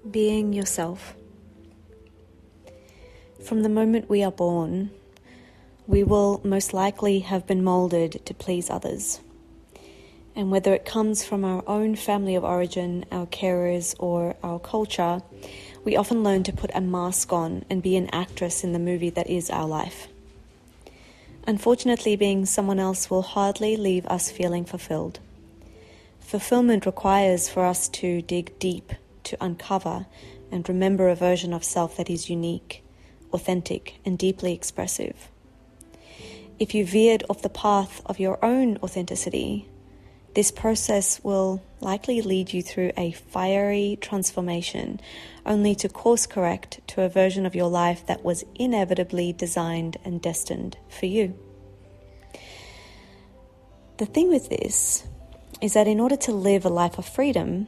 Being yourself. From the moment we are born, we will most likely have been molded to please others. And whether it comes from our own family of origin, our carers, or our culture, we often learn to put a mask on and be an actress in the movie that is our life. Unfortunately, being someone else will hardly leave us feeling fulfilled. Fulfillment requires for us to dig deep, to uncover and remember a version of self that is unique, authentic, and deeply expressive. If you veered off the path of your own authenticity, this process will likely lead you through a fiery transformation, only to course correct to a version of your life that was inevitably designed and destined for you. The thing with this is that in order to live a life of freedom,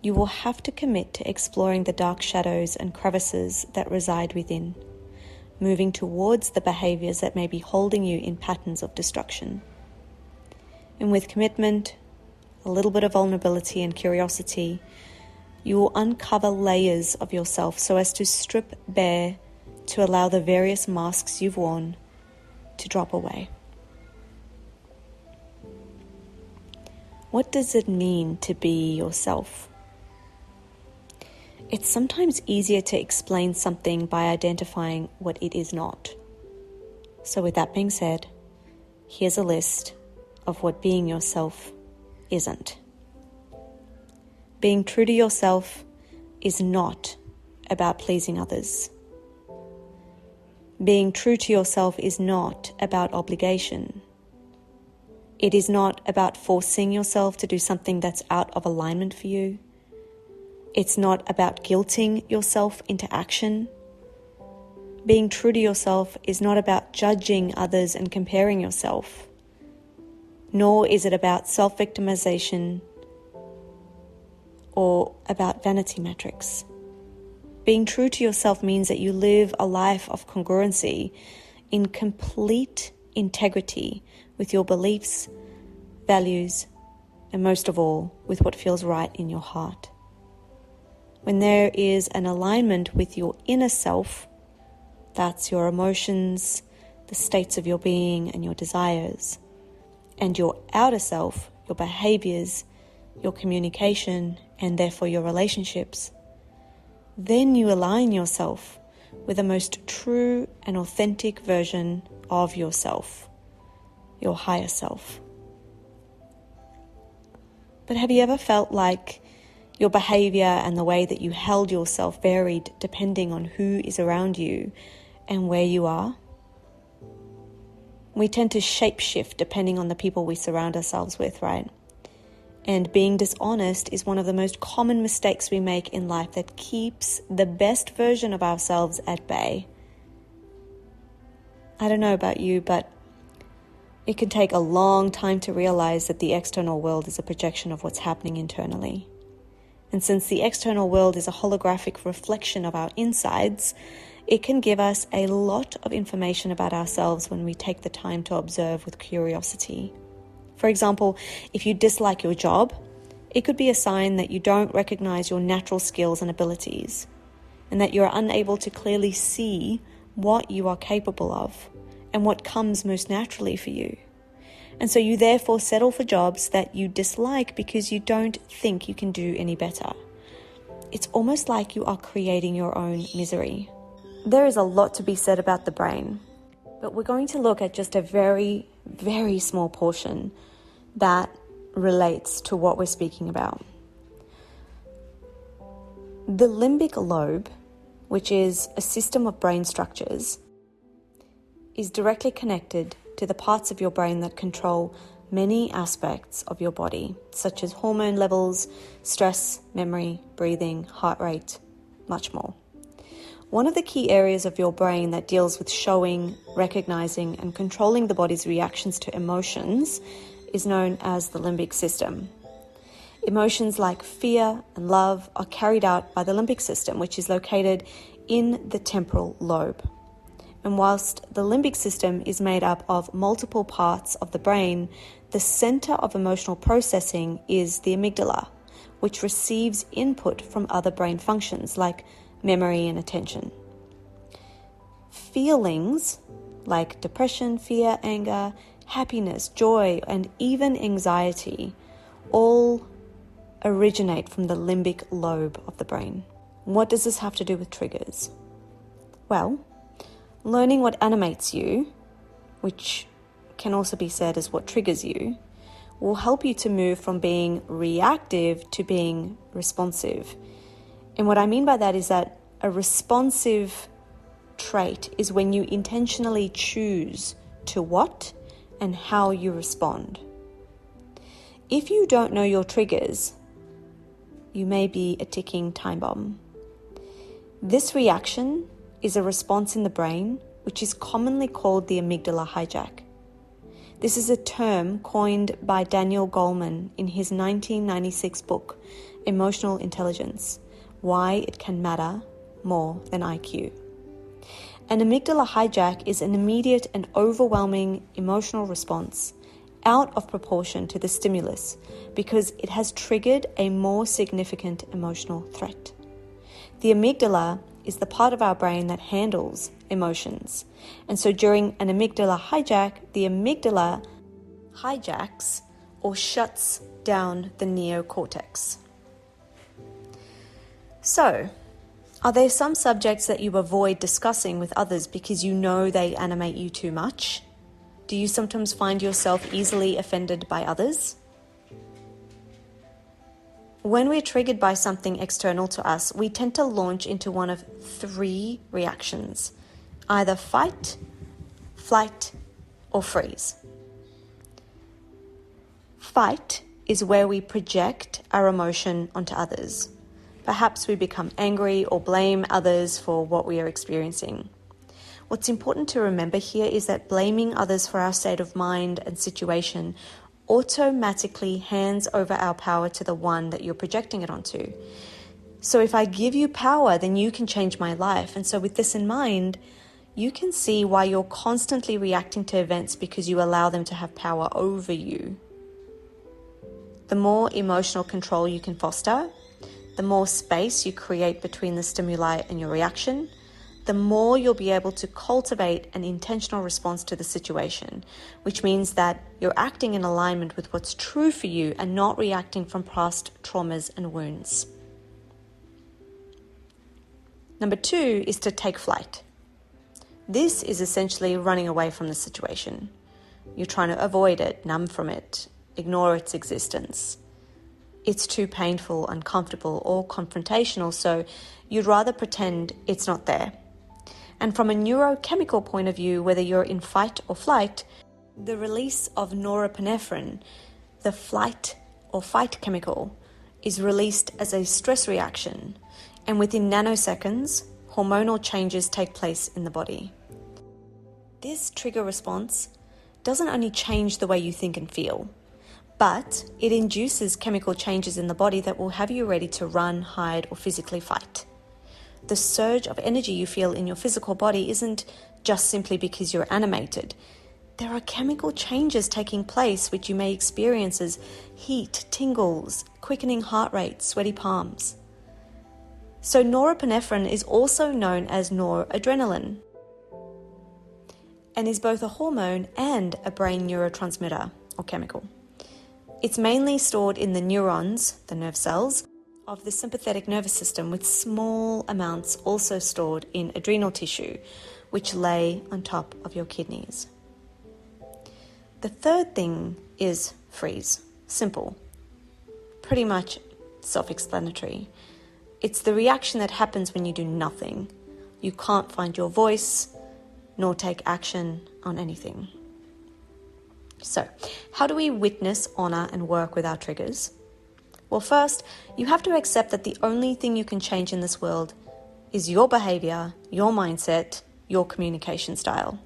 you will have to commit to exploring the dark shadows and crevices that reside within, moving towards the behaviours that may be holding you in patterns of destruction. And with commitment, a little bit of vulnerability and curiosity, you will uncover layers of yourself so as to strip bare, to allow the various masks you've worn to drop away. What does it mean to be yourself? It's sometimes easier to explain something by identifying what it is not. So with that being said, here's a list of what being yourself isn't. Being true to yourself is not about pleasing others. Being true to yourself is not about obligation. It is not about forcing yourself to do something that's out of alignment for you. It's not about guilting yourself into action. Being true to yourself is not about judging others and comparing yourself. Nor is it about self-victimization or about vanity metrics. Being true to yourself means that you live a life of congruency in complete integrity with your beliefs, values, and most of all, with what feels right in your heart. When there is an alignment with your inner self, that's your emotions, the states of your being and your desires, and your outer self, your behaviours, your communication, and therefore your relationships, then you align yourself with the most true and authentic version of yourself, your higher self. But have you ever felt like your behaviour and the way that you held yourself varied depending on who is around you and where you are? We tend to shapeshift depending on the people we surround ourselves with, right? And being dishonest is one of the most common mistakes we make in life that keeps the best version of ourselves at bay. I don't know about you, but it can take a long time to realize that the external world is a projection of what's happening internally. And since the external world is a holographic reflection of our insides, it can give us a lot of information about ourselves when we take the time to observe with curiosity. For example, if you dislike your job, it could be a sign that you don't recognize your natural skills and abilities, and that you're unable to clearly see what you are capable of and what comes most naturally for you. And so you therefore settle for jobs that you dislike because you don't think you can do any better. It's almost like you are creating your own misery. There is a lot to be said about the brain, but we're going to look at just a very, very small portion that relates to what we're speaking about. The limbic lobe, which is a system of brain structures, is directly connected to the parts of your brain that control many aspects of your body, such as hormone levels, stress, memory, breathing, heart rate, much more. One of the key areas of your brain that deals with showing, recognizing, and controlling the body's reactions to emotions is known as the limbic system. Emotions like fear and love are carried out by the limbic system, which is located in the temporal lobe. And whilst the limbic system is made up of multiple parts of the brain, the center of emotional processing is the amygdala, which receives input from other brain functions like memory and attention. Feelings like depression, fear, anger, happiness, joy, and even anxiety all originate from the limbic lobe of the brain. What does this have to do with triggers? Well, learning what animates you, which can also be said as what triggers you, will help you to move from being reactive to being responsive. And what I mean by that is that a responsive trait is when you intentionally choose to what and how you respond. If you don't know your triggers, you may be a ticking time bomb. This reaction is a response in the brain which is commonly called the amygdala hijack. This is a term coined by Daniel Goleman in his 1996 book, Emotional Intelligence: Why It Can Matter More Than IQ. An amygdala hijack is an immediate and overwhelming emotional response out of proportion to the stimulus because it has triggered a more significant emotional threat. The amygdala is the part of our brain that handles emotions. And so during an amygdala hijack, the amygdala hijacks or shuts down the neocortex. So, are there some subjects that you avoid discussing with others because you know they animate you too much? Do you sometimes find yourself easily offended by others? When we're triggered by something external to us, we tend to launch into one of three reactions: either fight, flight, or freeze. Fight is where we project our emotion onto others. Perhaps we become angry or blame others for what we are experiencing. What's important to remember here is that blaming others for our state of mind and situation automatically hands over our power to the one that you're projecting it onto. So if I give you power, then you can change my life. And so with this in mind, you can see why you're constantly reacting to events because you allow them to have power over you. The more emotional control you can foster, the more space you create between the stimuli and your reaction, the more you'll be able to cultivate an intentional response to the situation, which means that you're acting in alignment with what's true for you and not reacting from past traumas and wounds. Number 2 is to take flight. This is essentially running away from the situation. You're trying to avoid it, numb from it, ignore its existence. It's too painful, uncomfortable, or confrontational, so you'd rather pretend it's not there. And from a neurochemical point of view, whether you're in fight or flight, the release of norepinephrine, the flight or fight chemical, is released as a stress reaction, and within nanoseconds, hormonal changes take place in the body. This trigger response doesn't only change the way you think and feel, but it induces chemical changes in the body that will have you ready to run, hide, or physically fight. The surge of energy you feel in your physical body isn't just simply because you're animated. There are chemical changes taking place which you may experience as heat, tingles, quickening heart rate, sweaty palms. So norepinephrine is also known as noradrenaline and is both a hormone and a brain neurotransmitter or chemical. It's mainly stored in the neurons, the nerve cells, of the sympathetic nervous system, with small amounts also stored in adrenal tissue, which lay on top of your kidneys. The third thing is freeze. Simple. Pretty much self-explanatory. It's the reaction that happens when you do nothing. You can't find your voice, nor take action on anything. So, how do we witness, honor, and work with our triggers? Well, first, you have to accept that the only thing you can change in this world is your behavior, your mindset, your communication style.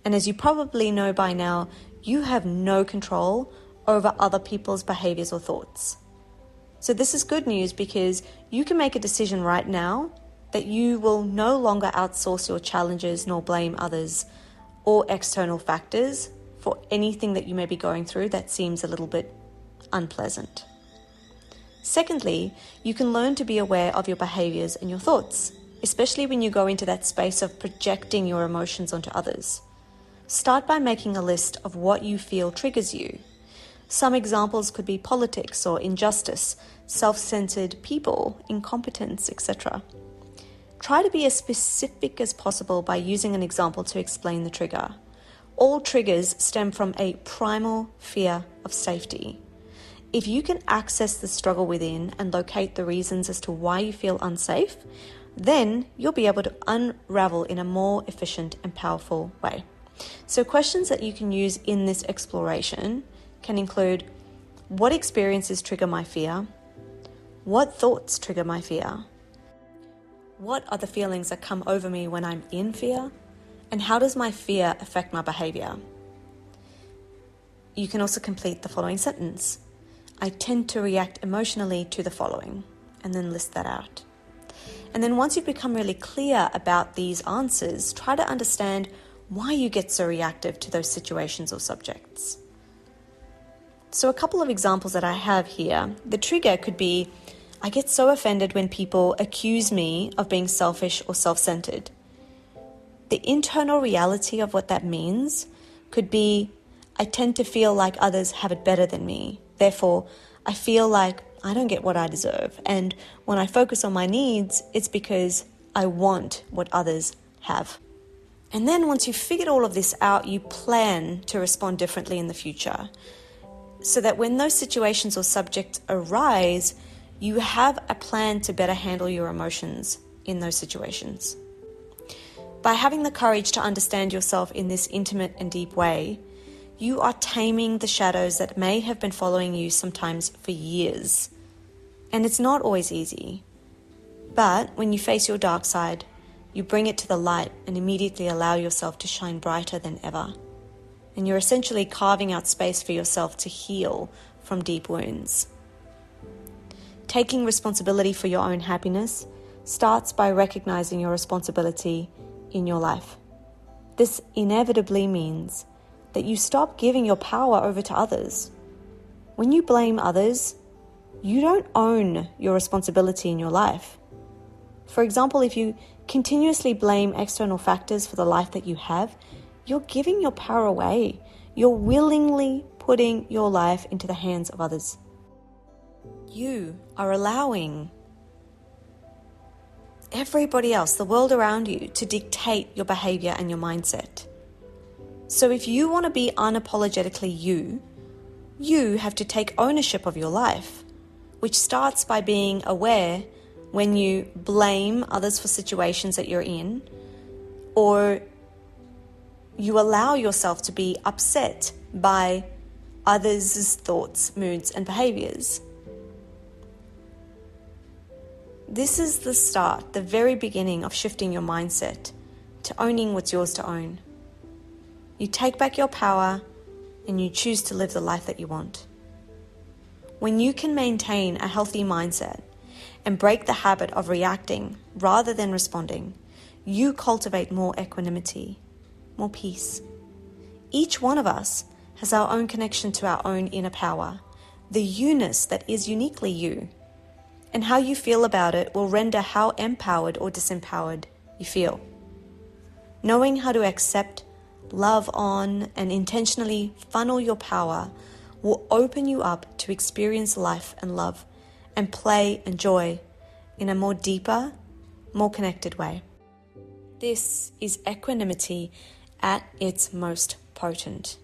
And as you probably know by now, you have no control over other people's behaviors or thoughts. So this is good news because you can make a decision right now that you will no longer outsource your challenges nor blame others or external factors for anything that you may be going through that seems a little bit unpleasant. Secondly, you can learn to be aware of your behaviours and your thoughts, especially when you go into that space of projecting your emotions onto others. Start by making a list of what you feel triggers you. Some examples could be politics or injustice, self-centered people, incompetence, etc. Try to be as specific as possible by using an example to explain the trigger. All triggers stem from a primal fear of safety. If you can access the struggle within and locate the reasons as to why you feel unsafe, then you'll be able to unravel in a more efficient and powerful way. So questions that you can use in this exploration can include: what experiences trigger my fear? What thoughts trigger my fear? What are the feelings that come over me when I'm in fear? And how does my fear affect my behaviour? You can also complete the following sentence. I tend to react emotionally to the following, and then list that out. And then once you've become really clear about these answers, try to understand why you get so reactive to those situations or subjects. So a couple of examples that I have here. The trigger could be, I get so offended when people accuse me of being selfish or self-centered. The internal reality of what that means could be, I tend to feel like others have it better than me. Therefore, I feel like I don't get what I deserve. And when I focus on my needs, it's because I want what others have. And then once you've figured all of this out, you plan to respond differently in the future, so that when those situations or subjects arise, you have a plan to better handle your emotions in those situations. By having the courage to understand yourself in this intimate and deep way, you are taming the shadows that may have been following you sometimes for years. And it's not always easy. But when you face your dark side, you bring it to the light and immediately allow yourself to shine brighter than ever. And you're essentially carving out space for yourself to heal from deep wounds. Taking responsibility for your own happiness starts by recognizing your responsibility in your life. This inevitably means that you stop giving your power over to others. When you blame others, you don't own your responsibility in your life. For example, if you continuously blame external factors for the life that you have, you're giving your power away. You're willingly putting your life into the hands of others. You are allowing everybody else, the world around you, to dictate your behavior and your mindset. So if you want to be unapologetically you have to take ownership of your life, which starts by being aware when you blame others for situations that you're in, or you allow yourself to be upset by others' thoughts, moods, and behaviors. This is the start, the very beginning of shifting your mindset to owning what's yours to own. You take back your power and you choose to live the life that you want. When you can maintain a healthy mindset and break the habit of reacting rather than responding, you cultivate more equanimity, more peace. Each one of us has our own connection to our own inner power, the you-ness that is uniquely you. And how you feel about it will render how empowered or disempowered you feel. Knowing how to accept, love on, and intentionally funnel your power will open you up to experience life and love and play and joy in a more deeper, more connected way. This is equanimity at its most potent.